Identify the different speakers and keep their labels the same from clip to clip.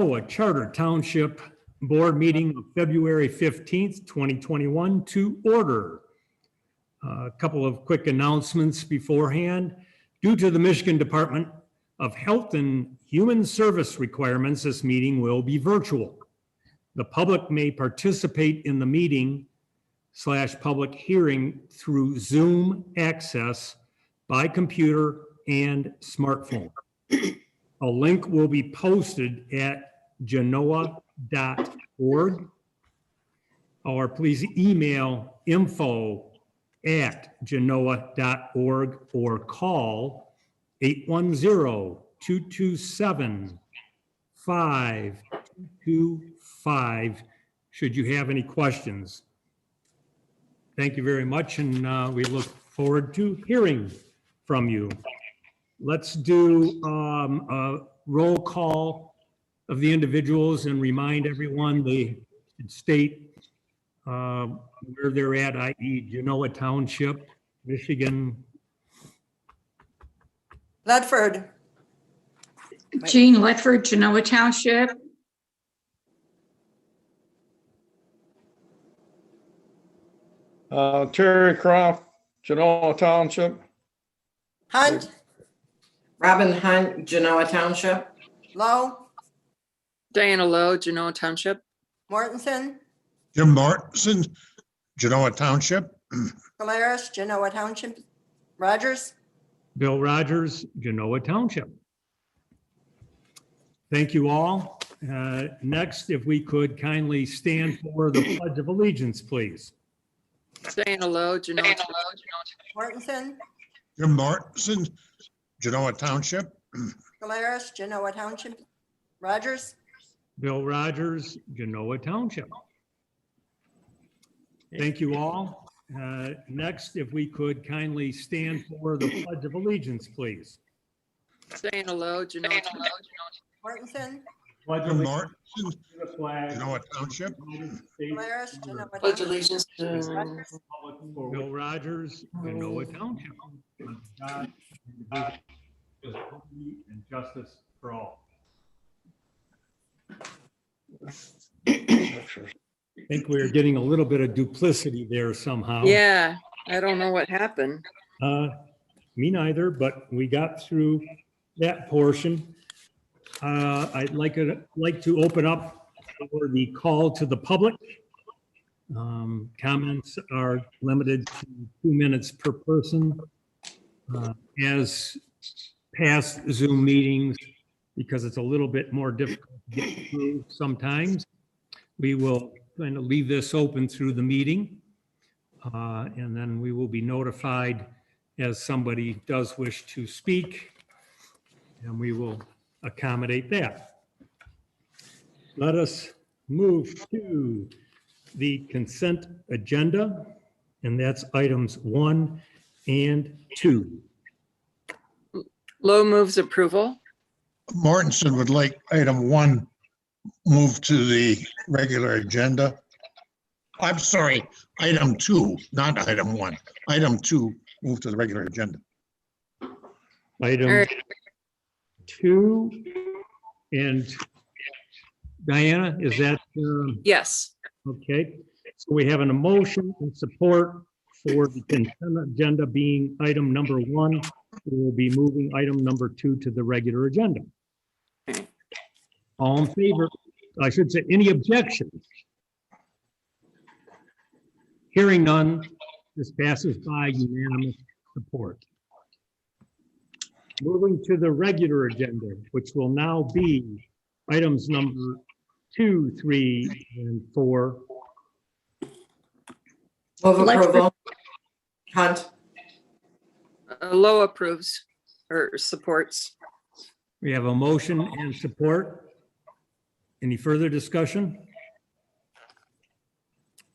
Speaker 1: Genoa Charter Township Board meeting of February 15th, 2021 to order. A couple of quick announcements beforehand. Due to the Michigan Department of Health and Human Service requirements, this meeting will be virtual. The public may participate in the meeting/public hearing through Zoom access by computer and smartphone. A link will be posted at genoa.org, or please email info@genoa.org or call 810-227-5225 should you have any questions. Thank you very much, and we look forward to hearing from you. Let's do a roll call of the individuals and remind everyone they should state where they're at, i.e. Genoa Township, Michigan.
Speaker 2: Ledford.
Speaker 3: Jean Ledford, Genoa Township.
Speaker 4: Terry Croft, Genoa Township.
Speaker 2: Hunt.
Speaker 5: Robin Hunt, Genoa Township.
Speaker 2: Lowe.
Speaker 6: Diana Lowe, Genoa Township.
Speaker 2: Mortensen.
Speaker 7: Jim Mortensen, Genoa Township.
Speaker 2: Caleres, Genoa Township. Rogers.
Speaker 1: Bill Rogers, Genoa Township. Thank you all. Next, if we could kindly stand for the Pledge of Allegiance, please.
Speaker 6: Diana Lowe, Genoa Township.
Speaker 2: Mortensen.
Speaker 7: Jim Mortensen, Genoa Township.
Speaker 2: Caleres, Genoa Township. Rogers.
Speaker 1: Bill Rogers, Genoa Township. Thank you all. Next, if we could kindly stand for the Pledge of Allegiance, please.
Speaker 6: Diana Lowe, Genoa Township.
Speaker 2: Mortensen.
Speaker 7: Jim Mortensen, Genoa Township.
Speaker 2: Caleres, Genoa
Speaker 5: Pledge
Speaker 2: Township.
Speaker 5: allegiance to
Speaker 1: Bill Rogers, Genoa Township. God, and justice for all. I think we're getting a little bit of duplicity there somehow.
Speaker 6: Yeah, I don't know what happened.
Speaker 1: Me neither, but we got through that portion. I'd like to open up for the call to the public. Comments are limited to 2 minutes per person. As past Zoom meetings, because it's a little bit more difficult to get through sometimes, we will kind of leave this open through the meeting. And then we will be notified as somebody does wish to speak, and we will accommodate that. Let us move to the consent agenda, and that's items 1 and 2.
Speaker 6: Lowe moves approval.
Speaker 7: Mortensen would like item 1 moved to the regular agenda. I'm sorry, item 2, not item 1. Item 2 moved to the regular agenda.
Speaker 1: Item
Speaker 6: All right.
Speaker 1: 2, and Diana, is that
Speaker 6: Yes.
Speaker 1: okay? So we have an motion and support for the consent agenda being item number 1. We will be moving item number 2 to the regular agenda. All in favor? I should say, any objections? Hearing none, this passes by unanimous support. Moving to the regular agenda, which will now be items number 2, 3, and 4.
Speaker 5: move approval. Hunt.
Speaker 6: Lowe approves or supports.
Speaker 1: We have a motion and support. Any further discussion?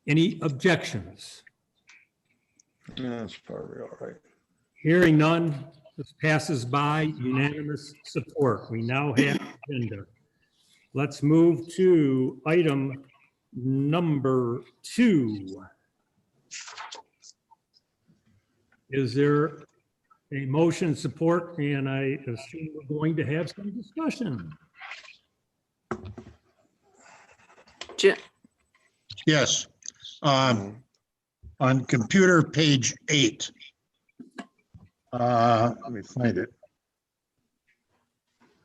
Speaker 1: Any objections?
Speaker 4: That's probably all right.
Speaker 1: Hearing none, this passes by unanimous support. We now have agenda. Let's move to item number 2. Is there a motion support? And I assume we're going to have some discussion.
Speaker 6: budget.
Speaker 7: Yes. On computer page 8. Let me find it.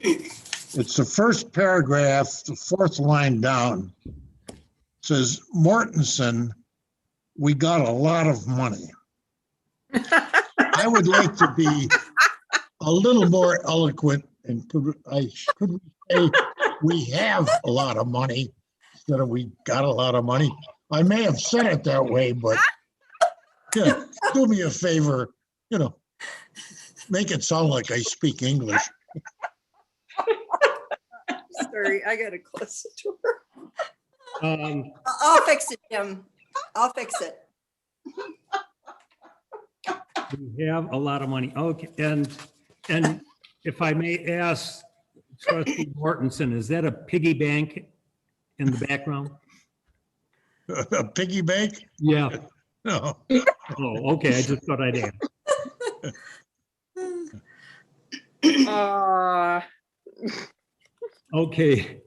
Speaker 7: It's the first paragraph, the fourth line down. It says, Mortensen, we got a lot of money. I would like to be a little more eloquent and could say we have a lot of money instead of we got a lot of money. I may have said it that way, but yeah, do me a favor, make it sound like I speak English.
Speaker 6: Sorry, I gotta close the door.
Speaker 2: I'll fix it, Jim. I'll fix it.
Speaker 1: We have a lot of money. Okay, and if I may ask Trustee Mortensen, is that a piggy bank in the background?
Speaker 7: A piggy bank?
Speaker 1: Yeah.
Speaker 7: No.
Speaker 1: Oh, okay. I just thought I'd ask. Okay.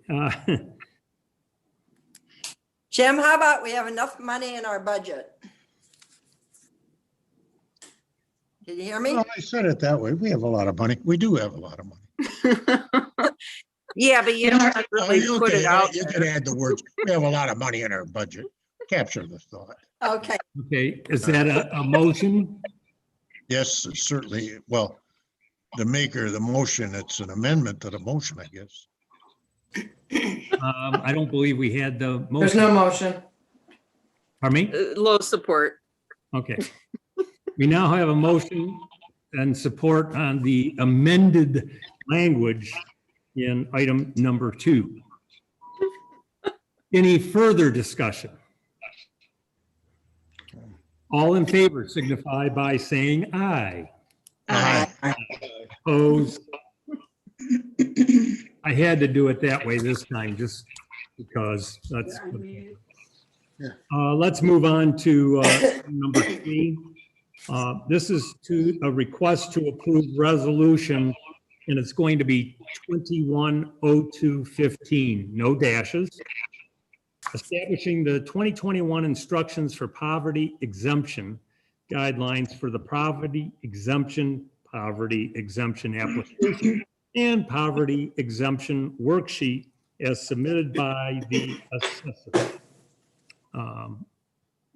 Speaker 2: Jim, how about we have enough money in our budget? Did you hear me?
Speaker 7: Well, I said it that way. We have a lot of money. We do have a lot of money.
Speaker 6: Yeah, but you don't have to really
Speaker 7: Oh,
Speaker 6: put
Speaker 7: okay,
Speaker 6: it out
Speaker 7: you
Speaker 6: there.
Speaker 7: can add the words. We have a lot of money in our budget. Capture the thought.
Speaker 2: Okay,
Speaker 1: Okay. Is that a motion?
Speaker 7: Yes, certainly. Well, the maker of the motion, it's an amendment to the motion, I guess.
Speaker 1: I don't believe we had the
Speaker 5: There's
Speaker 1: motion.
Speaker 5: no motion.
Speaker 1: Pardon me?
Speaker 6: Low support.
Speaker 1: Okay. We now have a motion and support on the amended language in item number 2. Any further discussion? All in favor signify by saying aye.
Speaker 7: Aye.
Speaker 1: Opposed? I had to do it that way this time just because that's. Let's move on to number 3. This is to a request to approve resolution, and it's going to be 210215, no dashes. Establishing the 2021 instructions for poverty exemption guidelines for the poverty exemption application and poverty exemption worksheet as submitted by the assessor.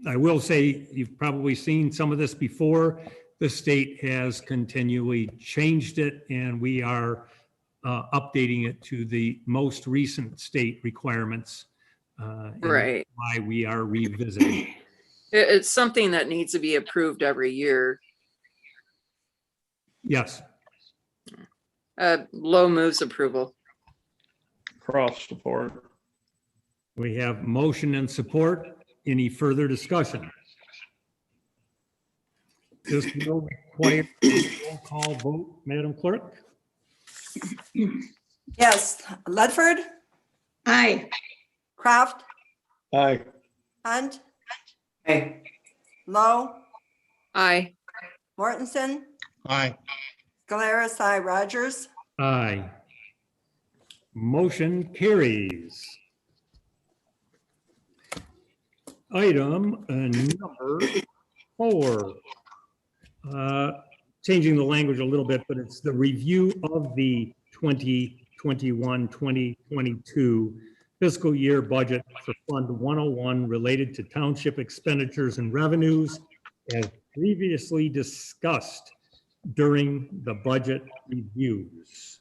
Speaker 1: I will say, you've probably seen some of this before. The state has continually changed it, and we are updating it to the most recent state requirements. And
Speaker 6: Right.
Speaker 1: why we are revisiting.
Speaker 6: It's something that needs to be approved every year.
Speaker 1: Yes.
Speaker 6: Low moves approval.
Speaker 4: Cross support.
Speaker 1: We have motion and support. Any further discussion? This will require a roll call vote, Madam Clerk.
Speaker 2: yes, Ledford,
Speaker 3: Aye.
Speaker 2: Kraft,
Speaker 4: Aye.
Speaker 2: Hunt,
Speaker 5: Hey,
Speaker 2: Lowe,
Speaker 6: Aye.
Speaker 2: Mortensen,
Speaker 7: Aye.
Speaker 2: Scaleras, aye, Rogers.
Speaker 1: Aye. Motion carries. Item number 4. Changing the language a little bit, but it's the review of the 2021-2022 fiscal year budget for Fund 101 related to township expenditures and revenues as previously discussed during the budget reviews.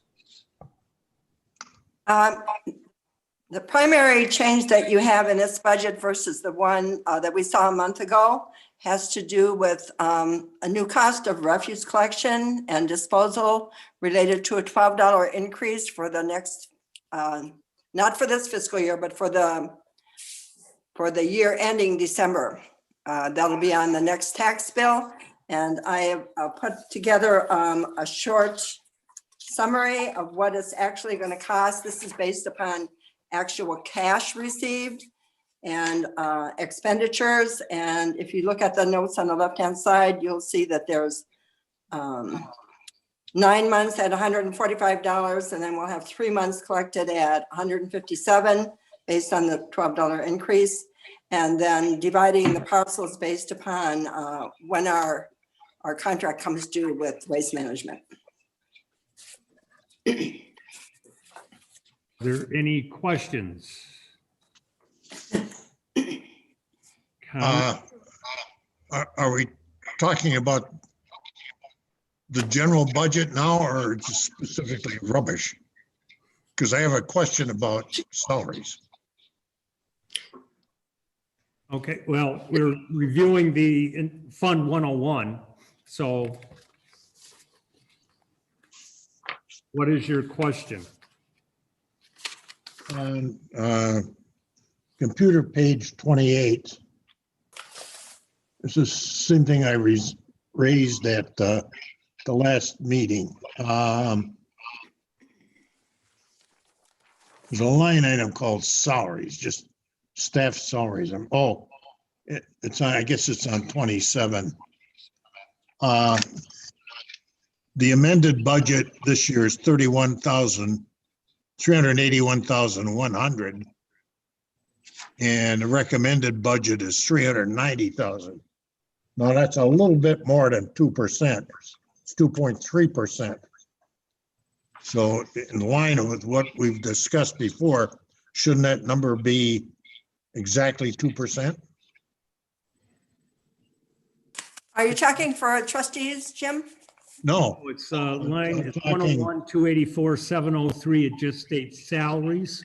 Speaker 2: The primary change that you have in this budget versus the one that we saw a month ago has to do with a new cost of refuse collection and disposal related to a $12 increase for the next, not for this fiscal year, but for the year ending December. That'll be on the next tax bill. And I have put together a short summary of what it's actually going to cost. This is based upon actual cash received and expenditures. And if you look at the notes on the left-hand side, you'll see that there's 9 months at $145, and then we'll have 3 months collected at $157. based on the $12 increase. And then dividing the parcels based upon when our contract comes due with Waste Management.
Speaker 1: Are there any questions? Comments?
Speaker 7: Are we talking about the general budget now or just specifically rubbish? Because I have a question about salaries.
Speaker 1: Okay, well, we're reviewing the Fund 101, so what is your question?
Speaker 7: On computer page 28, this is something I raised at the last meeting. There's a line item called salaries, just staff salaries. It's on, I guess it's on 27. The amended budget this year is 381,100. And the recommended budget is 390,000. Now that's a little bit more than 2%. It's 2.3%. So in line with what we've discussed before, shouldn't that number be exactly 2%?
Speaker 2: Are you talking for trustees, Jim?
Speaker 7: No,
Speaker 1: Oh, it's line
Speaker 7: I'm talking-
Speaker 1: 101, 284, 703. It just states salaries.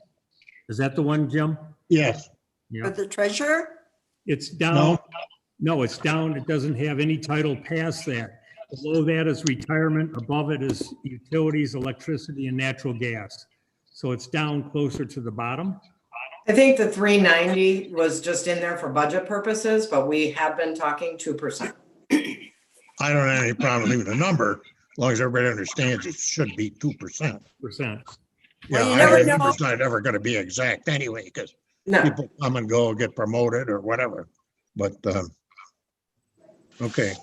Speaker 1: Is that the one, Jim?
Speaker 7: yes,
Speaker 1: Yeah.
Speaker 2: For the treasurer?
Speaker 1: It's down.
Speaker 7: No.
Speaker 1: No, it's down. It doesn't have any title past that. Below that is retirement. Above it is utilities, electricity, and natural gas. So it's down closer to the bottom.
Speaker 5: I think the 390 was just in there for budget purposes, but we have been talking 2%.
Speaker 7: I don't have any problem leaving the number, as long as everybody understands it should be 2%.
Speaker 1: Percent.
Speaker 2: Well,
Speaker 7: Yeah,
Speaker 2: you never
Speaker 7: the
Speaker 2: know.
Speaker 7: number's not ever gonna be exact anyway, because
Speaker 5: No,
Speaker 7: people come and go, get promoted or whatever. But, okay,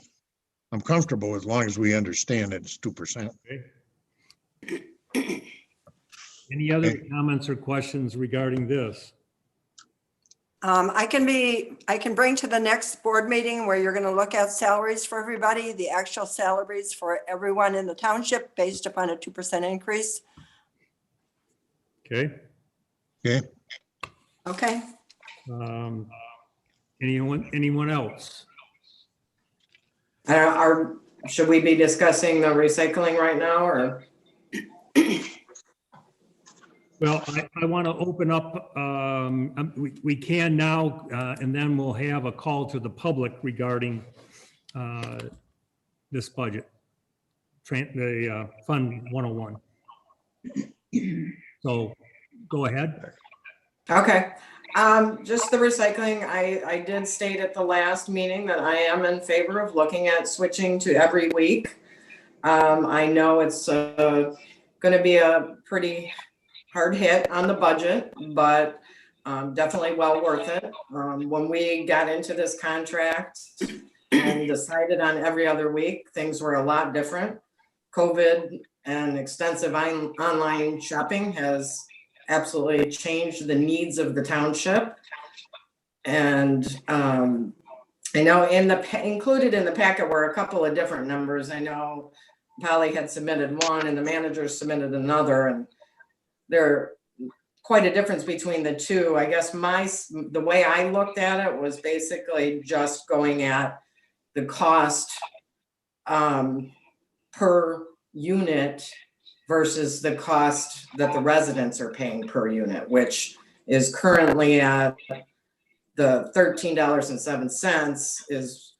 Speaker 7: I'm comfortable as long as we understand it's 2%.
Speaker 1: Any other comments or questions regarding this?
Speaker 2: I can bring to the next board meeting where you're going to look at salaries for everybody, the actual salaries for everyone in the township based upon a 2% increase.
Speaker 1: Okay.
Speaker 7: Okay,
Speaker 2: Okay.
Speaker 1: Anyone else?
Speaker 5: should we be discussing the recycling right now or?
Speaker 1: Well, I want to open up, we can now, and then we'll have a call to the public regarding this budget, the Fund 101. So go ahead.
Speaker 5: Okay, just the recycling, I did state at the last meeting that I am in favor of looking at switching to every week. I know it's gonna be a pretty hard hit on the budget, but definitely well worth it. When we got into this contract and decided on every other week, things were a lot different. COVID and extensive online shopping has absolutely changed the needs of the township. And I know included in the packet were a couple of different numbers. I know Polly had submitted one and the manager submitted another, and there quite a difference between the two. I guess the way I looked at it was basically just going at the cost per unit versus the cost that the residents are paying per unit, which is currently at the $13.07 is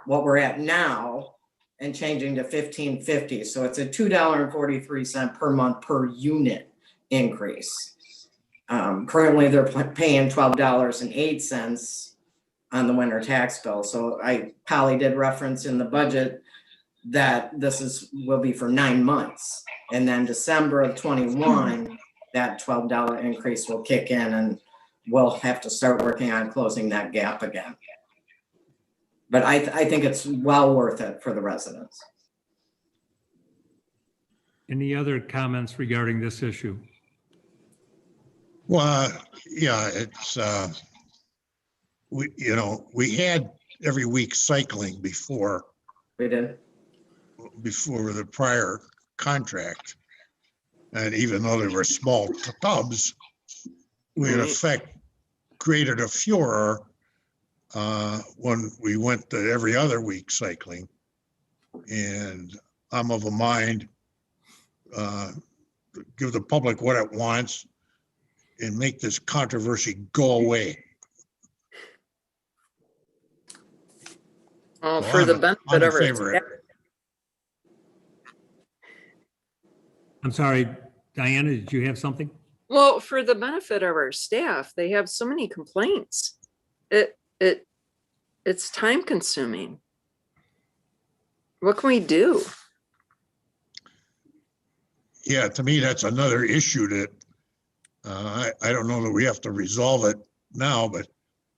Speaker 5: what we're at now, and changing to $15.50. So it's a $2.43 per month per unit increase. Currently they're paying $12.08 on the winter tax bill. So Polly did reference in the budget that this will be for 9 months. And then December of 21, that $12 increase will kick in and we'll have to start working on closing that gap again. But I think it's well worth it for the residents.
Speaker 1: Any other comments regarding this issue?
Speaker 7: Well, yeah, it's, we had every week cycling before
Speaker 5: We did.
Speaker 7: the prior contract. And even though they were small tubs, we in
Speaker 6: Right.
Speaker 7: effect created a furor when we went to every other week cycling. And I'm of a mind, give the public what it wants and make this controversy go away.
Speaker 6: Oh,
Speaker 7: So
Speaker 6: for the
Speaker 7: I'm
Speaker 6: benefit
Speaker 7: in
Speaker 6: of our
Speaker 7: favor of
Speaker 6: staff.
Speaker 7: it.
Speaker 1: I'm sorry, Diana, did you have something?
Speaker 6: Well, for the benefit of our staff, they have so many complaints. It's time consuming. What can we do?
Speaker 7: Yeah, to me, that's another issue that I don't know that we have to resolve it now, but it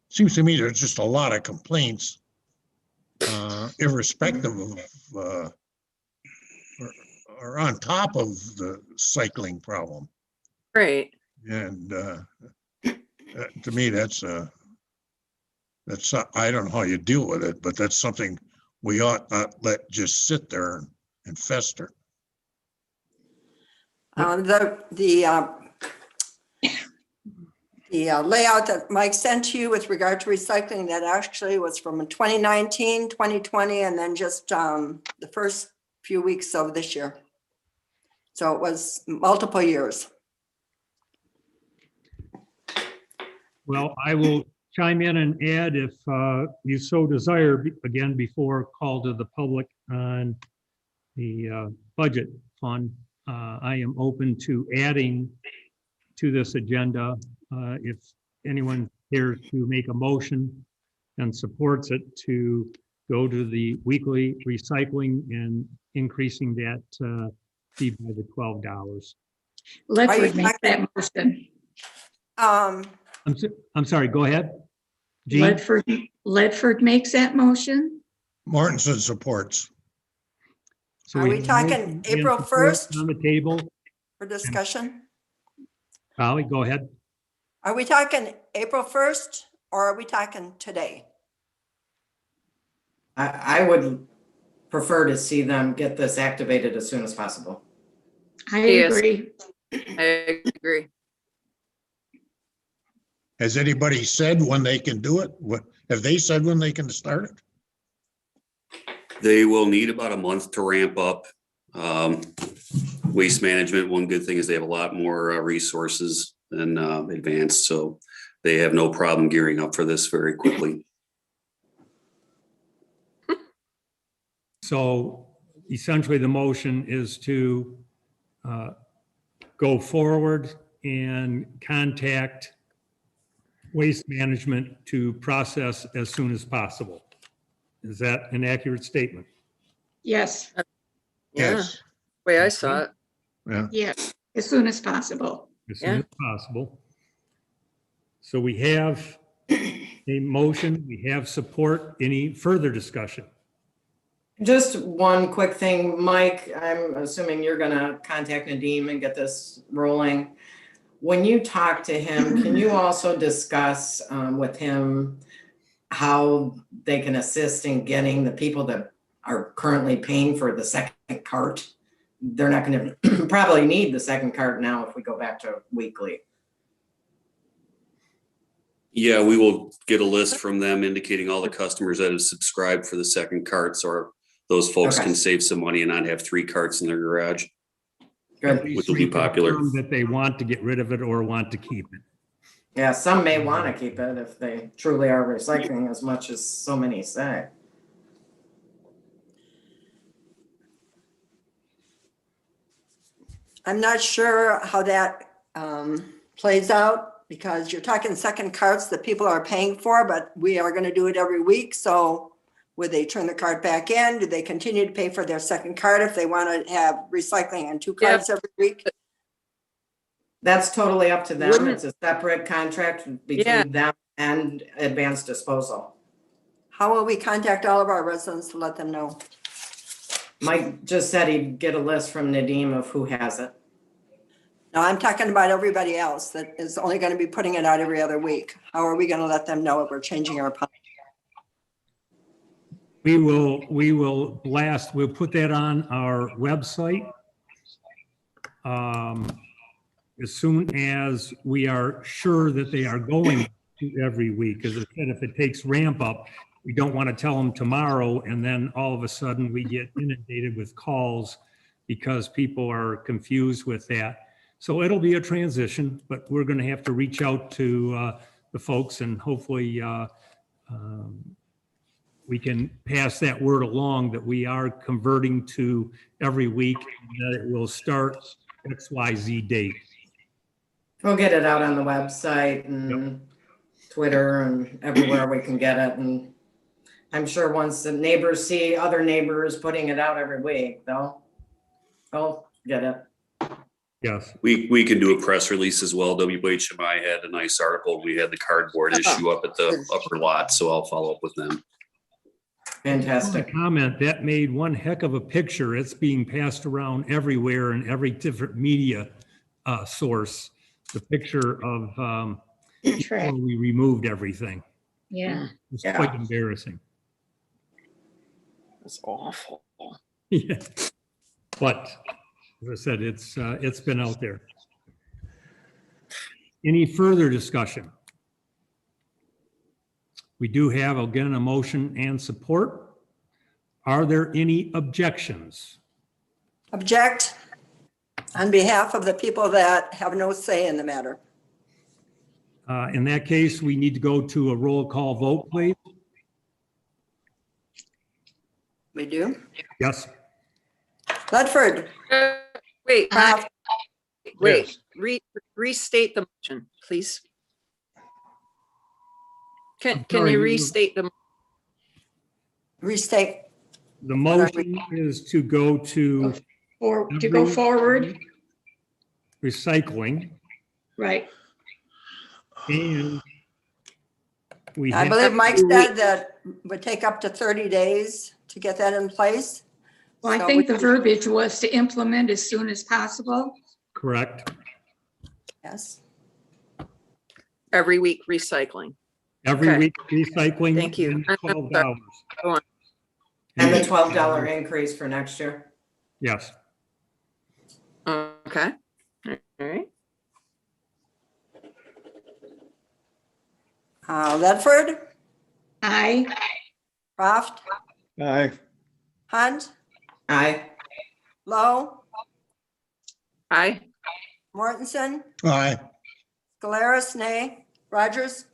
Speaker 7: seems to me there's just a lot of complaints, irrespective of, or on top of the cycling problem.
Speaker 6: Right.
Speaker 7: And to me, that's, I don't know how you deal with it, but that's something we ought not let just sit there and fester.
Speaker 2: The layout that Mike sent to you with regard to recycling, that actually was from 2019, 2020, and then just the first few weeks of this year. So it was multiple years.
Speaker 1: Well, I will chime in and add if you so desire, again, before call to the public on the budget fund. I am open to adding to this agenda if anyone cares to make a motion and supports it to go to the weekly recycling and increasing that fee by the $12.
Speaker 3: Ledford make that motion.
Speaker 1: I'm sorry, go ahead. Jean?
Speaker 3: Ledford makes that motion.
Speaker 7: Mortensen supports.
Speaker 1: So
Speaker 2: Are we
Speaker 1: have a
Speaker 2: talking
Speaker 1: motion and
Speaker 2: April
Speaker 1: support
Speaker 2: 1st?
Speaker 1: on the table?
Speaker 2: For discussion.
Speaker 1: Holly, go ahead.
Speaker 2: Are we talking April 1st or are we talking today?
Speaker 5: I would prefer to see them get this activated as soon as possible.
Speaker 3: I
Speaker 6: Yes.
Speaker 3: agree.
Speaker 6: I agree.
Speaker 7: Has anybody said when they can do it? What, have they said when they can start it?
Speaker 8: They will need about a month to ramp up. Waste management, one good thing is they have a lot more resources than advanced, so they have no problem gearing up for this very quickly.
Speaker 1: So essentially, the motion is to go forward and contact Waste Management to process as soon as possible. Is that an accurate statement?
Speaker 3: Yes,
Speaker 6: Yeah,
Speaker 7: Yes.
Speaker 6: way I saw it.
Speaker 7: Yeah.
Speaker 3: yes, as soon as possible.
Speaker 1: As soon as possible. So we have a motion, we have support. Any further discussion?
Speaker 5: Just one quick thing, Mike, I'm assuming you're gonna contact Nadeem and get this rolling. When you talk to him, can you also discuss with him how they can assist in getting the people that are currently paying for the second cart? They're not gonna probably need the second cart now if we go back to weekly.
Speaker 8: Yeah, we will get a list from them indicating all the customers that have subscribed for the second carts, or those folks
Speaker 5: Okay.
Speaker 8: can save some money and not have 3 carts in their garage,
Speaker 5: Good.
Speaker 8: which will be popular.
Speaker 1: Confirm that they want to get rid of it or want to keep it.
Speaker 5: Yeah, some may want to keep it if they truly are recycling as much as so many say.
Speaker 2: I'm not sure how that plays out because you're talking second carts that people are paying for, but we are going to do it every week. So would they turn the cart back in? Do they continue to pay for their second cart if they want to have recycling on 2 carts every week?
Speaker 5: That's totally up to them.
Speaker 6: Wouldn't-
Speaker 5: It's a separate contract
Speaker 6: Yeah.
Speaker 5: between them and Advanced Disposal.
Speaker 2: How will we contact all of our residents to let them know?
Speaker 5: Mike just said he'd get a list from Nadeem of who has it.
Speaker 2: No, I'm talking about everybody else that is only going to be putting it out every other week. How are we going to let them know if we're changing our policy?
Speaker 1: We will blast, we'll put that on our website. As soon as we are sure that they are going to every week, because if it takes ramp up, we don't want to tell them tomorrow and then all of a sudden we get inundated with calls because people are confused with that. So it'll be a transition, but we're going to have to reach out to the folks and hopefully we can pass that word along that we are converting to every week and that it will start XYZ date.
Speaker 5: We'll get it out on the website and Twitter and everywhere we can get it. And I'm sure once the neighbors see other neighbors putting it out every week, they'll get it.
Speaker 1: Yes.
Speaker 8: We can do a press release as well. WHMI had a nice article. We had the cardboard issue up at the upper lot, so I'll follow up with them.
Speaker 5: Fantastic.
Speaker 1: Comment, that made one heck of a picture. It's being passed around everywhere in every different media source. The picture of
Speaker 3: Track.
Speaker 1: when we removed everything.
Speaker 3: Yeah.
Speaker 1: It's
Speaker 5: Yeah.
Speaker 1: quite embarrassing.
Speaker 6: It's awful.
Speaker 1: Yeah. But as I said, it's been out there. Any further discussion? We do have, again, a motion and support. Are there any objections?
Speaker 2: Object on behalf of the people that have no say in the matter.
Speaker 1: In that case, we need to go to a roll call vote, please.
Speaker 2: We do.
Speaker 1: Yes.
Speaker 2: Ledford,
Speaker 6: Wait,
Speaker 2: Kraft,
Speaker 6: wait, restate the motion, please. Can
Speaker 1: sorry,
Speaker 6: you
Speaker 1: you-
Speaker 6: restate the,
Speaker 2: restate.
Speaker 1: The motion is to go to
Speaker 3: Or to go forward,
Speaker 1: recycling
Speaker 3: right?
Speaker 1: and we
Speaker 2: I
Speaker 1: have,
Speaker 2: believe Mike said that would take up to 30 days to get that in place.
Speaker 3: Well, I
Speaker 2: So
Speaker 3: think
Speaker 2: we-
Speaker 3: the verbiage was to implement as soon as possible.
Speaker 1: correct,
Speaker 2: Yes.
Speaker 6: every week recycling?
Speaker 1: every
Speaker 6: Okay.
Speaker 1: week recycling.
Speaker 6: Thank you.
Speaker 1: and $12.
Speaker 6: Go on.
Speaker 5: And the $12 increase for next year.
Speaker 1: Yes.
Speaker 6: Okay, all right.
Speaker 2: Ledford,
Speaker 3: Aye.
Speaker 2: Kraft,
Speaker 4: Aye.
Speaker 2: Hunt,
Speaker 5: Aye.
Speaker 2: Lowe,
Speaker 6: Aye,
Speaker 2: Mortensen,
Speaker 7: Aye.
Speaker 2: Scaleris, nay. Rogers,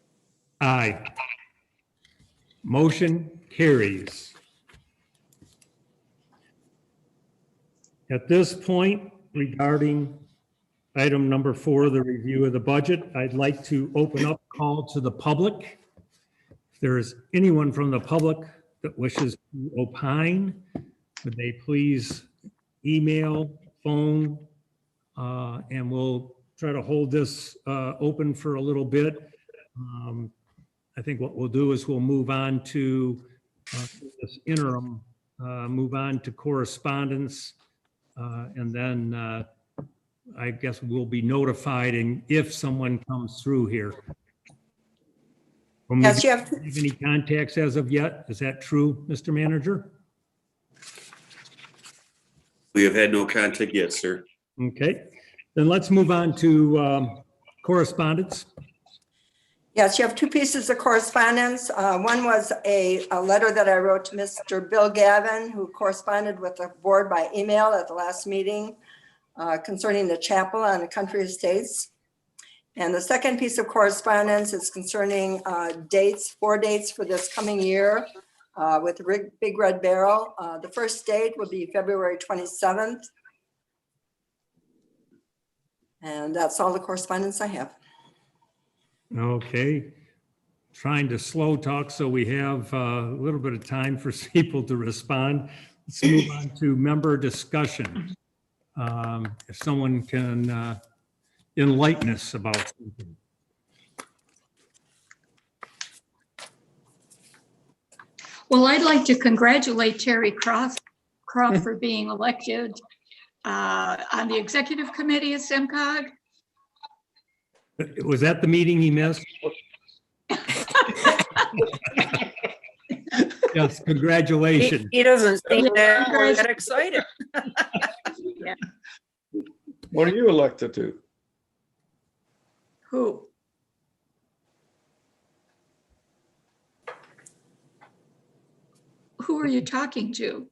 Speaker 1: Aye. Motion carries. At this point, regarding item number 4, the review of the budget, I'd like to open up call to the public. If there is anyone from the public that wishes to opine, would they please email, phone, and we'll try to hold this open for a little bit. I think what we'll do is we'll move on to this interim, move on to correspondence, and then I guess we'll be notified and if someone comes through here.
Speaker 2: yes, you have,
Speaker 1: Have any contacts as of yet? Is that true, Mr. Manager?
Speaker 8: We have had no contact yet, sir.
Speaker 1: Okay, then let's move on to correspondence.
Speaker 2: yes, you have 2 pieces of correspondence. One was a letter that I wrote to Mr. Bill Gavin, who corresponded with the board by email at the last meeting concerning the chapel on the Country Estates. And the second piece of correspondence is concerning dates, 4 dates for this coming year with the Big Red Barrel. The first date would be February 27th. And that's all the correspondence I have.
Speaker 1: Okay, trying to slow talk so we have a little bit of time for people to respond. Let's move on to member discussion. If someone can enlighten us about something.
Speaker 3: Well, I'd like to congratulate Terry Croft for being elected on the executive committee at SEMCOG.
Speaker 1: Was that the meeting he missed? Yes, congratulations.
Speaker 6: He doesn't seem
Speaker 3: Yeah.
Speaker 6: that excited.
Speaker 4: What are you elected to?
Speaker 3: Who? Who are you talking to?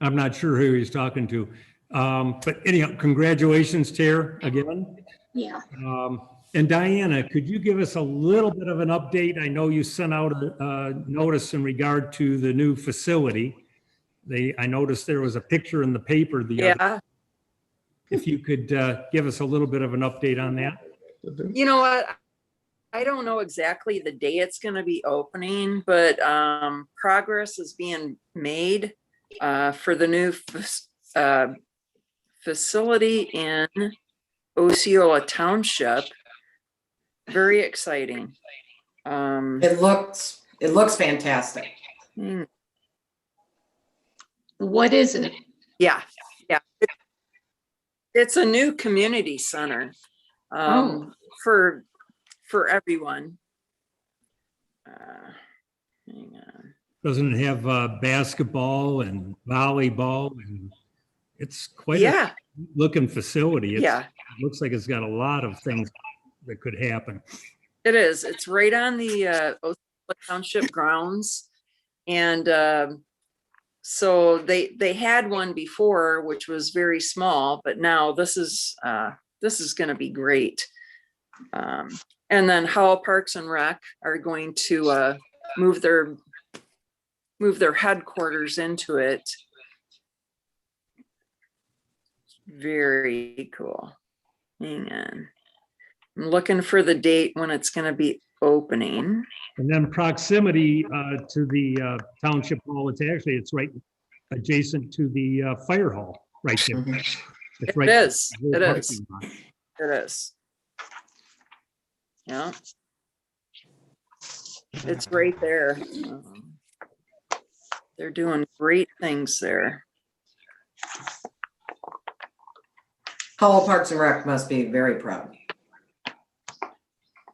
Speaker 1: I'm not sure who he's talking to. But anyhow, congratulations, Chair, again.
Speaker 3: Yeah.
Speaker 1: And Diana, could you give us a little bit of an update? I know you sent out a notice in regard to the new facility. I noticed there was a picture in the paper the other.
Speaker 6: Yeah.
Speaker 1: If you could give us a little bit of an update on that.
Speaker 6: You know what? I don't know exactly the day it's going to be opening, but progress is being made for the new facility in Osceola Township. Very exciting.
Speaker 5: It looks fantastic.
Speaker 3: What is it?
Speaker 6: Yeah. It's a new community center for everyone. Hang on.
Speaker 1: Doesn't it have basketball and volleyball? And it's quite
Speaker 6: Yeah.
Speaker 1: a looking facility.
Speaker 6: Yeah.
Speaker 1: It looks like it's got a lot of things that could happen.
Speaker 6: It is. It's right on the Osceola Township grounds. And so they had one before, which was very small, but now this is going to be great. And then Howell Parks and Rec are going to move their headquarters into it. Very cool. Hang on. I'm looking for the date when it's going to be opening.
Speaker 1: And then proximity to the township hall, it's right adjacent to the fire hall, right there. It's right.
Speaker 6: It is.
Speaker 1: the
Speaker 6: It
Speaker 1: parking
Speaker 6: is.
Speaker 1: lot.
Speaker 6: It is. Yeah. It's right there. They're doing great things there.
Speaker 5: Howell Parks and Rec must be very proud.
Speaker 1: I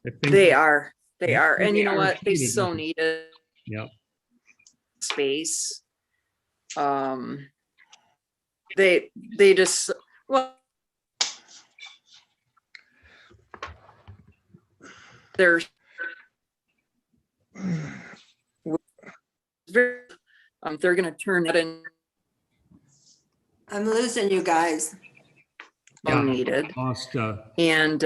Speaker 1: think-
Speaker 6: They are. They
Speaker 1: Yeah,
Speaker 6: are. And you
Speaker 1: they
Speaker 6: know
Speaker 1: are
Speaker 6: what? They
Speaker 1: needed,
Speaker 6: so
Speaker 1: isn't it?
Speaker 6: needed
Speaker 1: Yeah.
Speaker 6: space. They just, well, there's they're going to turn it in
Speaker 2: I'm losing you guys.
Speaker 1: Yeah.
Speaker 6: needed.
Speaker 1: Lost,
Speaker 6: And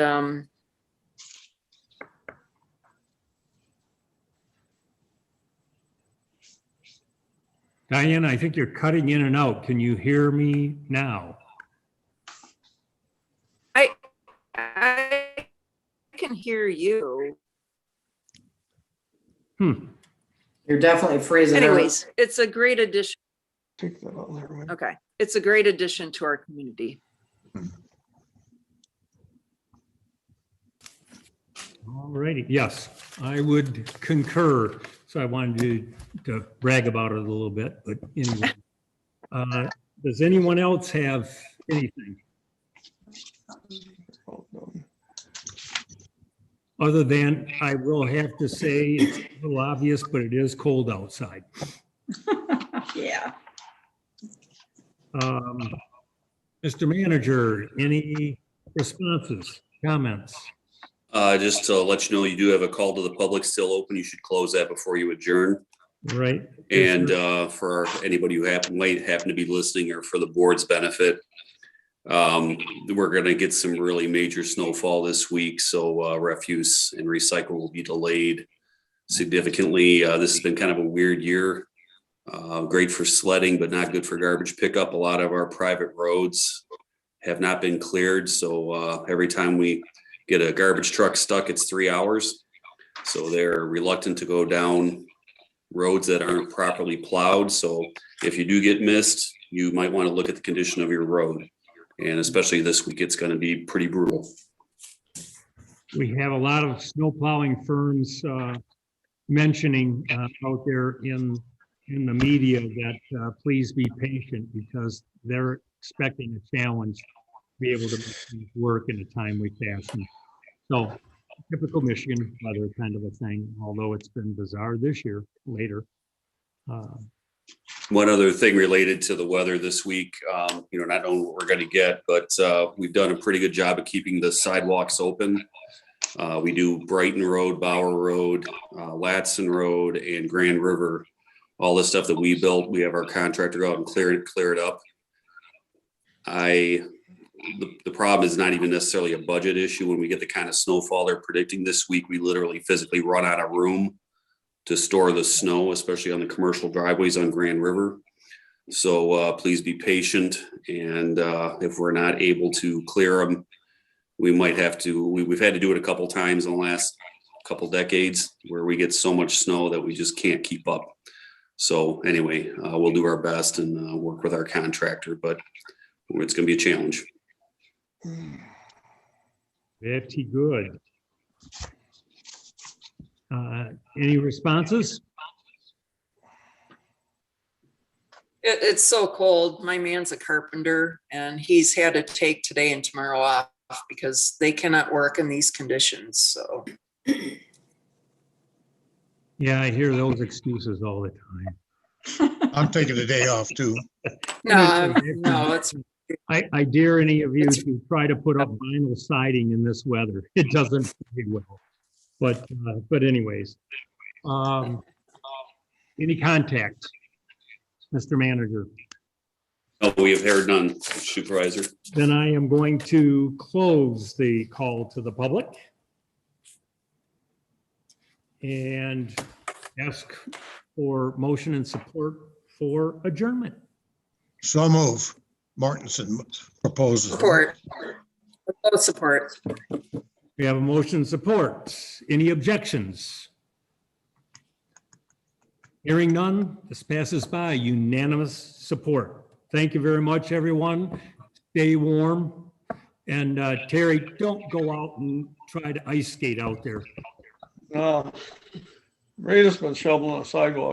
Speaker 1: Diane, I think you're cutting in and out. Can you hear me now?
Speaker 6: I can hear you.
Speaker 5: You're definitely freezing out.
Speaker 6: Anyways, it's a great addition.
Speaker 4: Take that out there, man.
Speaker 6: Okay. It's a great addition to our community.
Speaker 1: All righty. Yes, I would concur. So I wanted to brag about it a little bit, but anyway. Does anyone else have anything
Speaker 4: All done.
Speaker 1: other than I will have to say it's a little obvious, but it is cold outside.
Speaker 3: Yeah.
Speaker 1: Mr. Manager, any responses, comments?
Speaker 8: Just to let you know, you do have a call to the public still open. You should close that before you adjourn.
Speaker 1: Right?
Speaker 8: And for anybody who might happen to be listening or for the board's benefit, we're going to get some really major snowfall this week. So refuse and recycle will be delayed significantly. This has been kind of a weird year. Great for sledding, but not good for garbage pickup. A lot of our private roads have not been cleared. So every time we get a garbage truck stuck, it's 3 hours. So they're reluctant to go down roads that aren't properly plowed. So if you do get missed, you might want to look at the condition of your road. And especially this week, it's going to be pretty brutal.
Speaker 1: We have a lot of snow plowing firms mentioning out there in in the media that please be patient because they're expecting a challenge to be able to make things work in a timely fashion. So typical Michigan weather kind of a thing, although it's been bizarre this year later.
Speaker 8: One other thing related to the weather this week, not knowing what we're going to get, but we've done a pretty good job of keeping the sidewalks open. We do Brighton Road, Bauer Road, Latson Road, and Grand River. All the stuff that we built, we have our contractor go out and clear it up. The problem is not even necessarily a budget issue. When we get the kind of snowfall they're predicting this week, we literally physically run out of room to store the snow, especially on the commercial driveways on Grand River. So please be patient. And if we're not able to clear them, we might have to, we've had to do it a couple times in the last couple decades where we get so much snow that we just can't keep up. So anyway, we'll do our best and work with our contractor, but it's going to be a challenge.
Speaker 1: Very good. Any responses?
Speaker 6: It's so cold. My man's a carpenter and he's had to take today and tomorrow off because they cannot work in these conditions. So.
Speaker 1: Yeah, I hear those excuses all the time.
Speaker 7: I'm taking the day off too.
Speaker 6: No, it's
Speaker 1: I dare any of you to try to put up vinyl siding in this weather. It doesn't fade well. But anyways, any contact, Mr. Manager?
Speaker 8: Oh, we have heard none, Supervisor.
Speaker 1: Then I am going to close the call to the public and ask for motion and support for adjournment.
Speaker 7: So move. Martinson proposes.
Speaker 6: support. Support.
Speaker 1: We have a motion and support. Any objections? Hearing none, this passes by unanimous support. Thank you very much, everyone. Stay warm. And Terry, don't go out and try to ice skate out there.
Speaker 4: Rita's been shoveling a sidewalk